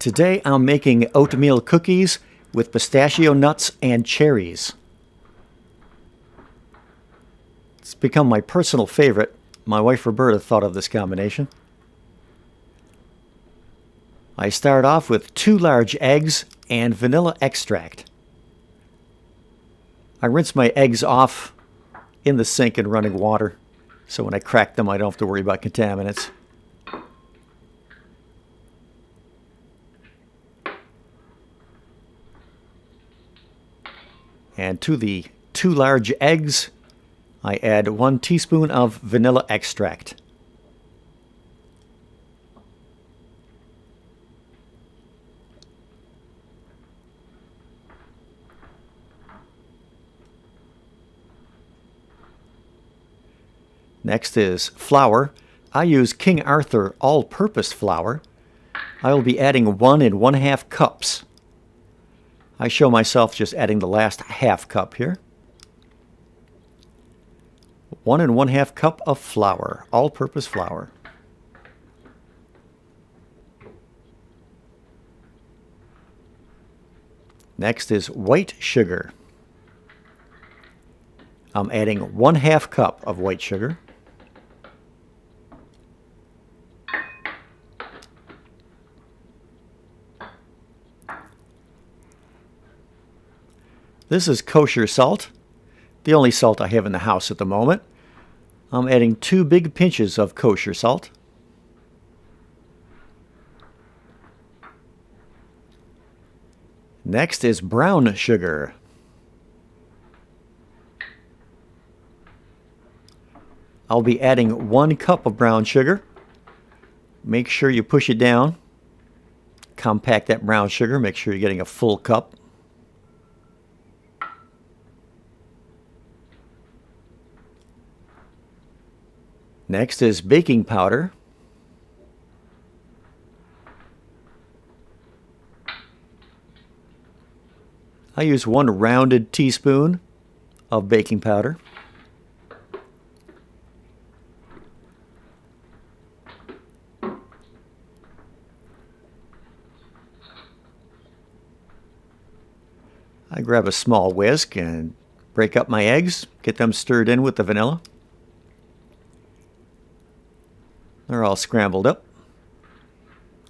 Today I'm making oatmeal cookies with pistachio nuts and cherries. It's become my personal favorite. My wife Roberta thought of this combination. I start off with 2 large eggs and vanilla extract. I rinse my eggs off in the sink in running water, so when I crack them I don't have to worry about contaminants. And to the 2 large eggs, I add 1 teaspoon of vanilla extract. Next is flour. I use King Arthur all-purpose flour. I will be adding 1 1/2 cups. I show myself just adding the last half cup here. 1 1/2 cup of flour, all-purpose flour. Next is white sugar. I'm adding 1/2 cup of white sugar. This is kosher salt, the only salt I have in the house at the moment. I'm adding 2 big pinches of kosher salt. Next is brown sugar. I'll be adding 1 cup of brown sugar. Make sure you push it down. Compact that brown sugar, make sure you're getting a full cup. Next is baking powder. I use 1 rounded teaspoon of baking powder. I grab a small whisk and break up my eggs, get them stirred in with the vanilla. They're all scrambled up.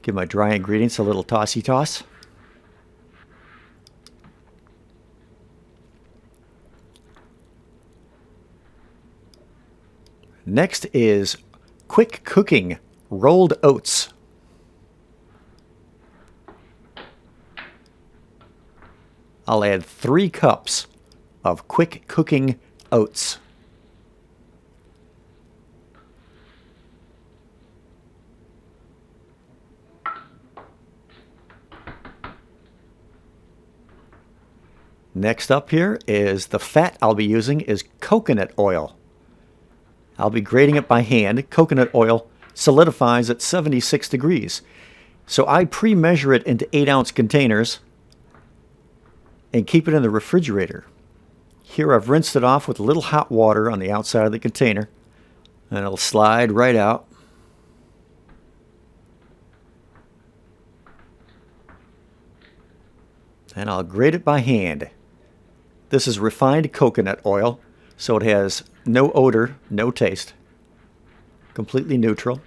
Give my dry ingredients a little tossy toss. Next is quick cooking rolled oats. I'll add 3 cups of quick cooking oats. Next up here is the fat I'll be using is coconut oil. I'll be grating it by hand. Coconut oil solidifies at 76 degrees. So I pre-measure it into 8-ounce containers and keep it in the refrigerator. Here I've rinsed it off with a little hot water on the outside of the container, and it'll slide right out. And I'll grate it by hand. This is refined coconut oil, so it has no odor, no taste. Completely neutral.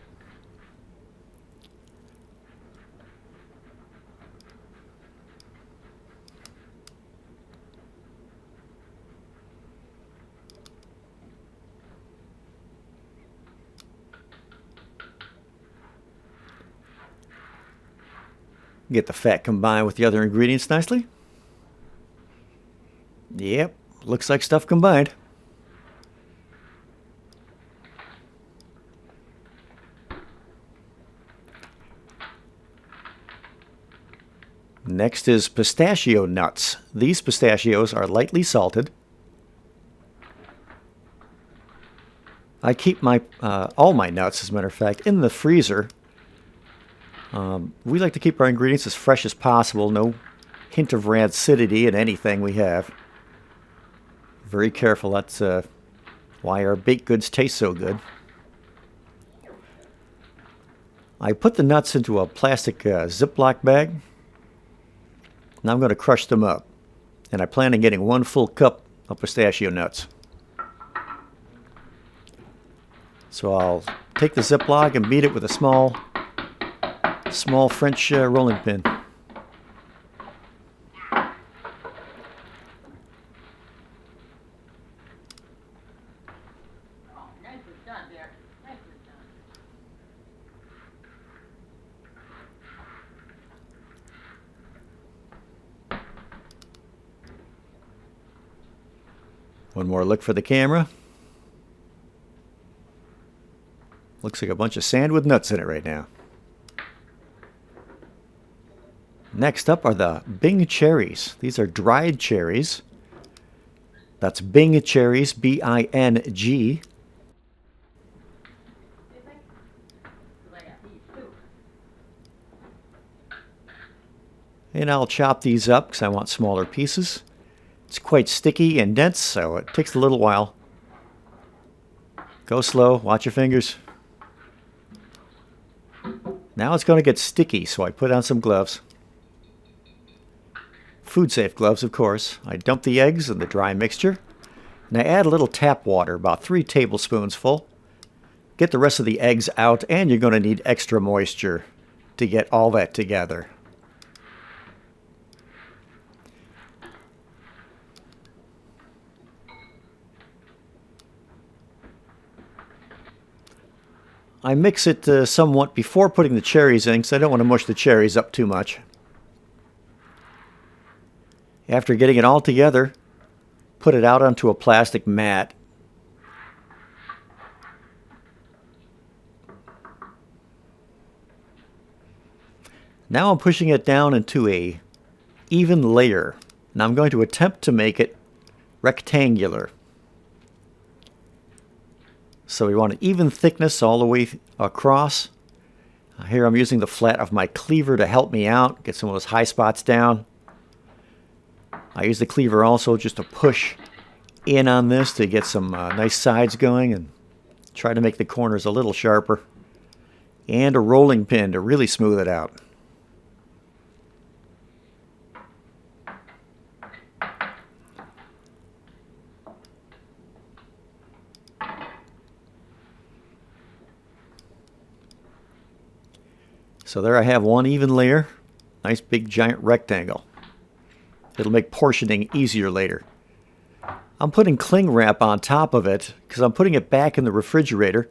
Get the fat combined with the other ingredients nicely. Yep, looks like stuff combined. Next is pistachio nuts. These pistachios are lightly salted. I keep my all my nuts, as a matter of fact, in the freezer. We like to keep our ingredients as fresh as possible. No hint of rancidity in anything we have. Very careful. That's why our baked goods taste so good. I put the nuts into a plastic Ziploc bag, and I'm going to crush them up. And I plan on getting 1 full cup of pistachio nuts. So I'll take the Ziploc and beat it with a small French rolling pin. One more look for the camera. Looks like a bunch of sand with nuts in it right now. Next up are the Bing cherries. These are dried cherries. That's Bing cherries, B-I-N-G. And I'll chop these up because I want smaller pieces. It's quite sticky and dense, so it takes a little while. Go slow, watch your fingers. Now it's going to get sticky, so I put on some gloves. Food safe gloves, of course. I dump the eggs in the dry mixture, and I add a little tap water, about 3 tablespoons full. Get the rest of the eggs out, and you're going to need extra moisture to get all that together. I mix it somewhat before putting the cherries in because I don't want to mush the cherries up too much. After getting it all together, put it out onto a plastic mat. Now I'm pushing it down into a even layer. Now I'm going to attempt to make it rectangular. So we want an even thickness all the way across. Here I'm using the flat of my cleaver to help me out, get some of those high spots down. I use the cleaver also just to push in on this to get some nice sides going and try to make the corners a little sharper. And a rolling pin to really smooth it out. So there I have one even layer, nice big giant rectangle. It'll make portioning easier later. I'm putting cling wrap on top of it because I'm putting it back in the refrigerator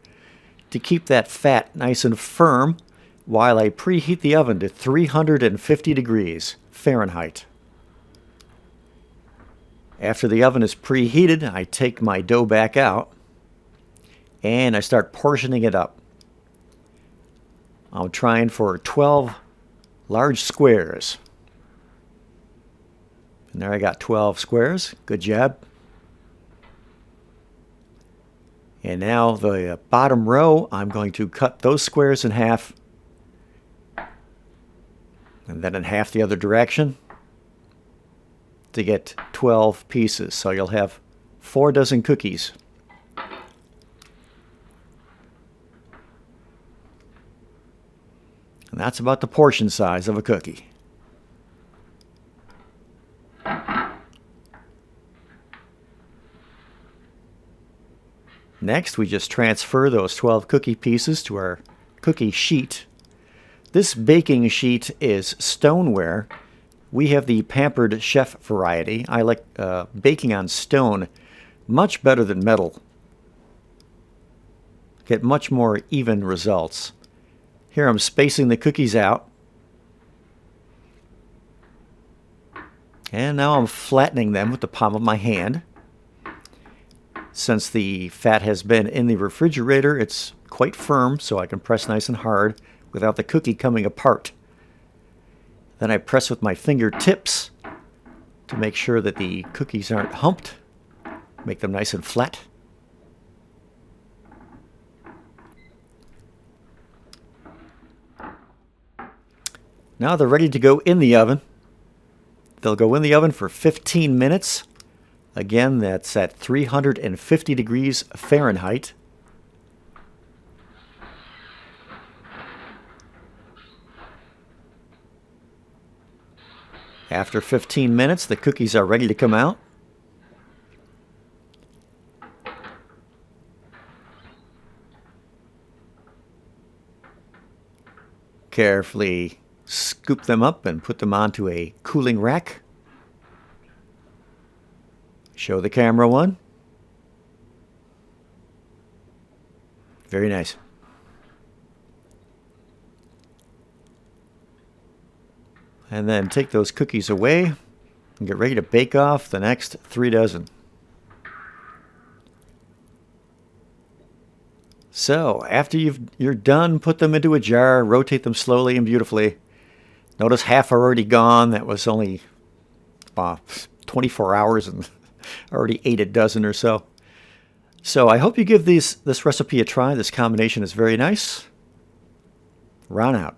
to keep that fat nice and firm while I preheat the oven to 350 degrees Fahrenheit. After the oven is preheated, I take my dough back out and I start portioning it up. I'm trying for 12 large squares. And there I got 12 squares. Good job. And now the bottom row, I'm going to cut those squares in half. And then in half the other direction to get 12 pieces. So you'll have 4 dozen cookies. And that's about the portion size of a cookie. Next, we just transfer those 12 cookie pieces to our cookie sheet. This baking sheet is stoneware. We have the Pampered Chef variety. I like baking on stone much better than metal. Get much more even results. Here I'm spacing the cookies out. And now I'm flattening them with the palm of my hand. Since the fat has been in the refrigerator, it's quite firm, so I can press nice and hard without the cookie coming apart. Then I press with my fingertips to make sure that the cookies aren't humped. Make them nice and flat. Now they're ready to go in the oven. They'll go in the oven for 15 minutes. Again, that's at 350 degrees Fahrenheit. After 15 minutes, the cookies are ready to come out. Carefully scoop them up and put them onto a cooling rack. Show the camera one. Very nice. And then take those cookies away and get ready to bake off the next 3 dozen. So after you're done, put them into a jar, rotate them slowly and beautifully. Notice half are already gone. That was only 24 hours and already ate a dozen or so. So I hope you give this recipe a try. This combination is very nice. Ron out.